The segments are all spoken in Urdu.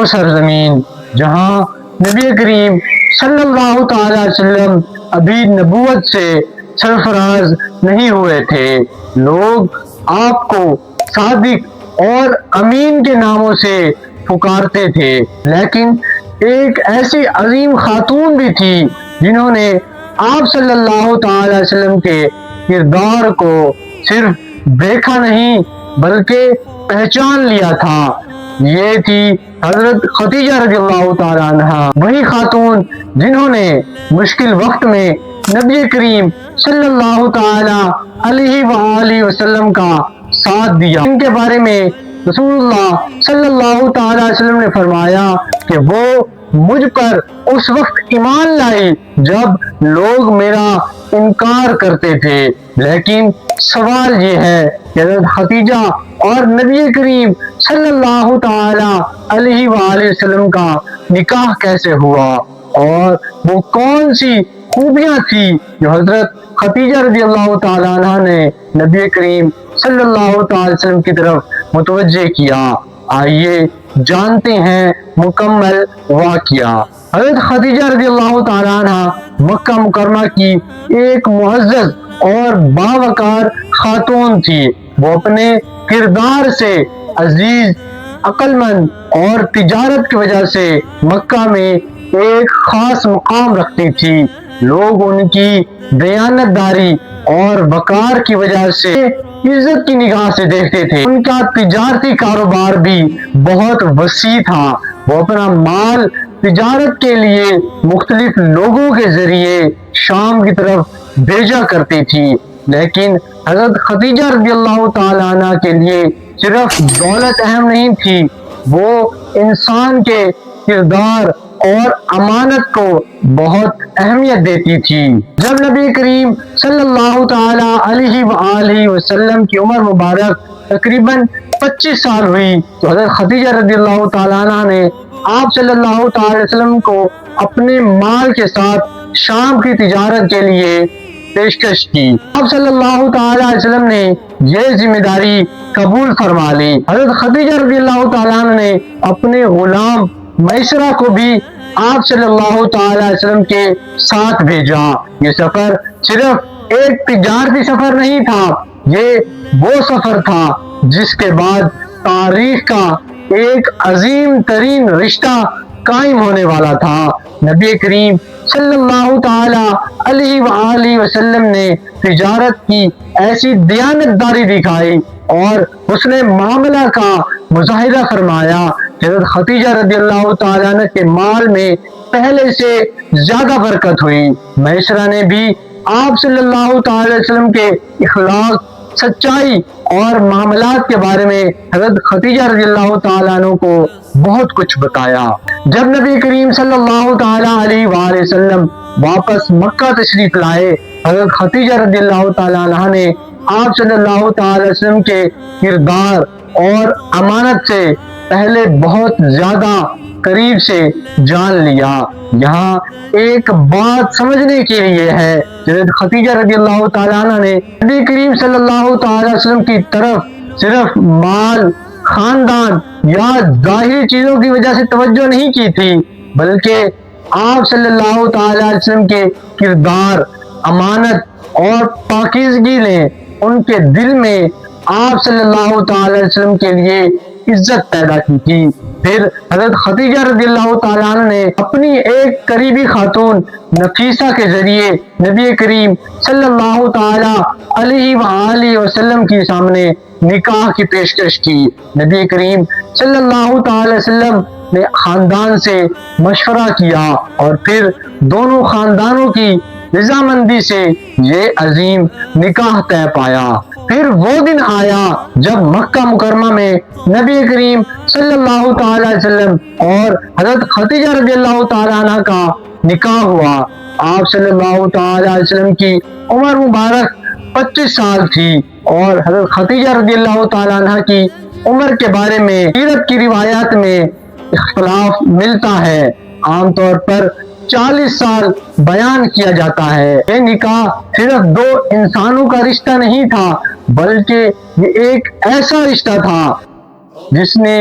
سرزمین جہاں نبی کریم صلی اللہ تعالی علیہ وسلم ابھی نبوت سے سرفراز نہیں ہوئے تھے، لوگ آپ کو صادق اور امین کے ناموں سے پکارتے تھے، لیکن ایک ایسی عظیم خاتون بھی تھی جنہوں نے آپ صلی اللہ تعالی علیہ وسلم کے کردار کو صرف دیکھا نہیں بلکہ پہچان لیا تھا۔ یہ تھی حضرت خدیجہ رضی اللہ تعالی عنہا، وہی خاتون جنہوں نے مشکل وقت میں نبی کریم صلی اللہ تعالی علیہ وآلہ وسلم کا ساتھ دیا۔ ان کے بارے میں رسول اللہ صلی اللہ تعالی علیہ وسلم نے فرمایا کہ وہ مجھ پر اس وقت ایمان لائی جب لوگ میرا انکار کرتے تھے، لیکن سوال یہ ہے کہ حضرت خدیجہ اور نبی کریم صلی اللہ تعالی علیہ وآلہ وسلم کا نکاح کیسے ہوا، اور وہ کون سی خوبیاں تھی جو حضرت خدیجہ رضی اللہ تعالی عنہ نے نبی کریم صلی اللہ تعالی وسلم کی طرف متوجہ کیا۔ آئیے جانتے ہیں مکمل واقعہ۔ حضرت خدیجہ رضی اللہ تعالی عنہ مکہ مکرمہ کی ایک معزز اور باوقار خاتون تھی۔ وہ اپنے کردار سے عزیز، عقل مند اور تجارت کی وجہ سے مکہ میں ایک خاص مقام رکھتی تھی۔ لوگ ان کی دیانتداری اور وقار کی وجہ سے عزت کی نگاہ سے دیکھتے تھے۔ ان کا تجارتی کاروبار بھی بہت وسیع تھا۔ وہ اپنا مال تجارت کے لیے مختلف لوگوں کے ذریعے شام کی طرف بھیجا کرتی تھی، لیکن حضرت خدیجہ رضی اللہ تعالی عنہ کے لیے صرف دولت اہم نہیں تھی، وہ انسان کے کردار اور امانت کو بہت اہمیت دیتی تھی۔ جب نبی کریم صلی اللہ تعالی علیہ وآلہ وسلم کی عمر مبارک تقریباً 25 سال ہوئی تو حضرت خدیجہ رضی اللہ تعالی عنہ نے آپ صلی اللہ تعالی وسلم کو اپنے مال کے ساتھ شام کی تجارت کے لیے پیشکش کی۔ آپ صلی اللہ تعالی علیہ وسلم نے یہ ذمہ داری قبول فرما لی۔ حضرت خدیجہ رضی اللہ تعالیٰ عنہ نے اپنے غلام میسرہ کو بھی آپ صلی اللہ تعالی علیہ وسلم کے ساتھ بھیجا۔ یہ سفر صرف ایک تجارتی سفر نہیں تھا، یہ وہ سفر تھا جس کے بعد تاریخ کا ایک عظیم ترین رشتہ قائم ہونے والا تھا۔ نبی کریم صلی اللہ تعالی علیہ وآلہ وسلم نے تجارت کی ایسی دیانتداری دکھائی اور حسن معاملہ کا مظاہرہ فرمایا کہ حضرت خدیجہ رضی اللہ تعالیٰ عنہ کے مال میں پہلے سے زیادہ برکت ہوئی۔ میسرہ نے بھی آپ صلی اللہ تعالی وسلم کے اخلاق، سچائی اور معاملات کے بارے میں حضرت خدیجہ رضی اللہ تعالیٰ عنہ کو بہت کچھ بتایا۔ جب نبی کریم صلی اللہ تعالیٰ علیہ وآلہ وسلم واپس مکہ تشریف لائے، حضرت خدیجہ رضی اللہ تعالیٰ عنہ نے آپ صلی اللہ تعالی وسلم کے کردار اور امانت سے پہلے بہت زیادہ قریب سے جان لیا۔ یہاں ایک بات سمجھنے کے لیے ہے، حضرت خدیجہ رضی اللہ تعالیٰ عنہ نے نبی کریم صلی اللہ تعالی وسلم کی طرف صرف مال، خاندان یا ظاہری چیزوں کی وجہ سے توجہ نہیں کی تھی، بلکہ آپ صلی اللہ تعالی علیہ وسلم کے کردار، امانت اور پاکیزگی نے ان کے دل میں آپ صلی اللہ تعالی علیہ وسلم کے لیے عزت پیدا کی تھی۔ پھر حضرت خدیجہ رضی اللہ تعالیٰ عنہ نے اپنی ایک قریبی خاتون نفیسہ کے ذریعے نبی کریم صلی اللہ تعالی علیہ وآلہ وسلم کے سامنے نکاح کی پیشکش کی۔ نبی کریم صلی اللہ تعالی وسلم نے خاندان سے مشورہ کیا اور پھر دونوں خاندانوں کی رضامندی سے یہ عظیم نکاح طے پایا۔ پھر وہ دن آیا جب مکہ مکرمہ میں نبی کریم صلی اللہ تعالی وسلم اور حضرت خدیجہ رضی اللہ تعالی عنہ کا نکاح ہوا۔ آپ صلی اللہ تعالی وسلم کی عمر مبارک 25 سال تھی اور حضرت خدیجہ رضی اللہ تعالی عنہ کی عمر کے بارے میں سیرت کی روایات میں اختلاف ملتا ہے۔ عام طور پر 40 سال بیان کیا جاتا ہے۔ یہ نکاح صرف دو انسانوں کا رشتہ نہیں تھا، بلکہ یہ ایک ایسا رشتہ تھا جس نے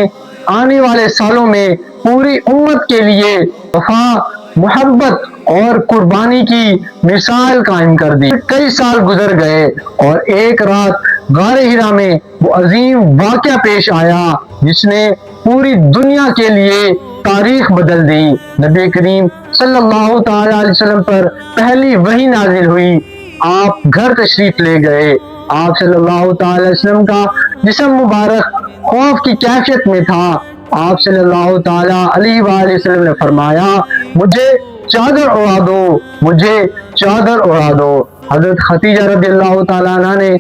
آنے والے سالوں میں پوری امت کے لیے وفا، محبت اور قربانی کی مثال قائم کر دی۔ کئی سال گزر گئے اور ایک رات غار ہرا میں وہ عظیم واقعہ پیش آیا جس نے پوری دنیا کے لیے تاریخ بدل دی۔ نبی کریم صلی اللہ تعالی علیہ وسلم پر پہلی وحی نازل ہوئی، آپ گھر تشریف لے گئے۔ آپ صلی اللہ تعالی علیہ وسلم کا جسم مبارک خوف کی کیفیت میں تھا۔ آپ صلی اللہ تعالی علیہ وآلہ وسلم نے فرمایا، مجھے چادر اڑا دو، مجھے چادر اڑا دو۔ حضرت خدیجہ رضی اللہ تعالیٰ عنہ نے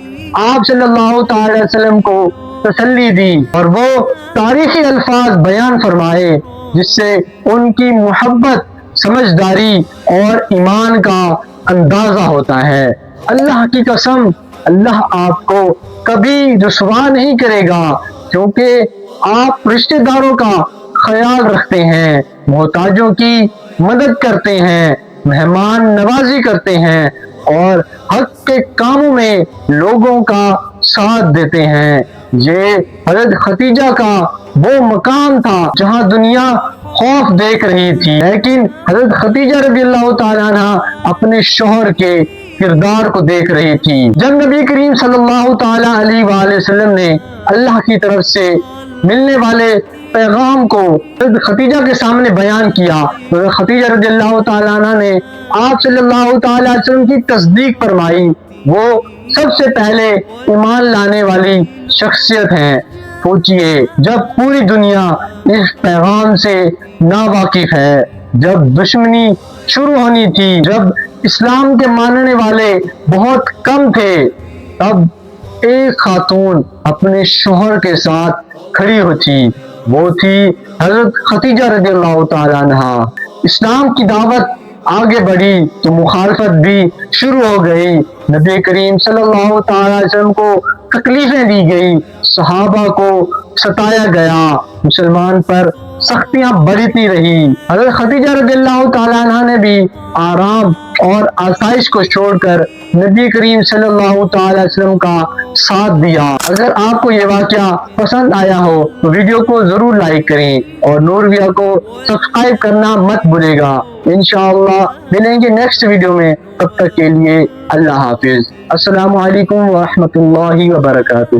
آپ صلی اللہ تعالی علیہ وسلم کو تسلی دی اور وہ تاریخی الفاظ بیان فرمائے جس سے ان کی محبت، سمجھداری اور ایمان کا اندازہ ہوتا ہے۔ اللہ کی قسم، اللہ آپ کو کبھی رسوا نہیں کرے گا، کیونکہ آپ رشتہ داروں کا خیال رکھتے ہیں، محتاجوں کی مدد کرتے ہیں، مہمان نوازی کرتے ہیں اور حق کے کاموں میں لوگوں کا ساتھ دیتے ہیں۔ یہ حضرت خدیجہ کا وہ مقام تھا جہاں دنیا خوف دیکھ رہی تھی، لیکن حضرت خدیجہ رضی اللہ تعالیٰ عنہ اپنے شوہر کے کردار کو دیکھ رہی تھی۔ جب نبی کریم صلی اللہ تعالیٰ علیہ وآلہ وسلم نے اللہ کی طرف سے ملنے والے پیغام کو حضرت خدیجہ کے سامنے بیان کیا، حضرت خدیجہ رضی اللہ تعالیٰ عنہ نے آپ صلی اللہ تعالیٰ علیہ وسلم کی تصدیق فرمائی۔ وہ سب سے پہلے ایمان لانے والی شخصیت ہیں۔ سوچئے، جب پوری دنیا اس پیغام سے ناواقف ہے، جب دشمنی شروع ہونی تھی، جب اسلام کے ماننے والے بہت کم تھے، تب ایک خاتون اپنے شوہر کے ساتھ کھڑی ہوتی، وہ تھی حضرت خدیجہ رضی اللہ تعالیٰ عنہ۔ اسلام کی دعوت آگے بڑھی تو مخالفت بھی شروع ہو گئی۔ نبی کریم صلی اللہ تعالیٰ علیہ وسلم کو تکلیفیں دی گئی، صحابہ کو ستایا گیا، مسلمان پر سختیاں بڑھتی رہی۔ حضرت خدیجہ رضی اللہ تعالیٰ عنہ نے بھی آرام اور آسائش کو چھوڑ کر نبی کریم صلی اللہ تعالیٰ علیہ وسلم کا ساتھ دیا۔ اگر آپ کو یہ واقعہ پسند آیا ہو تو ویڈیو کو ضرور لائک کریں اور نورویہ کو سبسکرائب کرنا مت بھولے گا۔ انشاءاللہ ملیں گے نیکسٹ ویڈیو میں، تب تک کے لیے اللہ حافظ۔ السلام علیکم ورحمۃ اللہ وبرکاتہ۔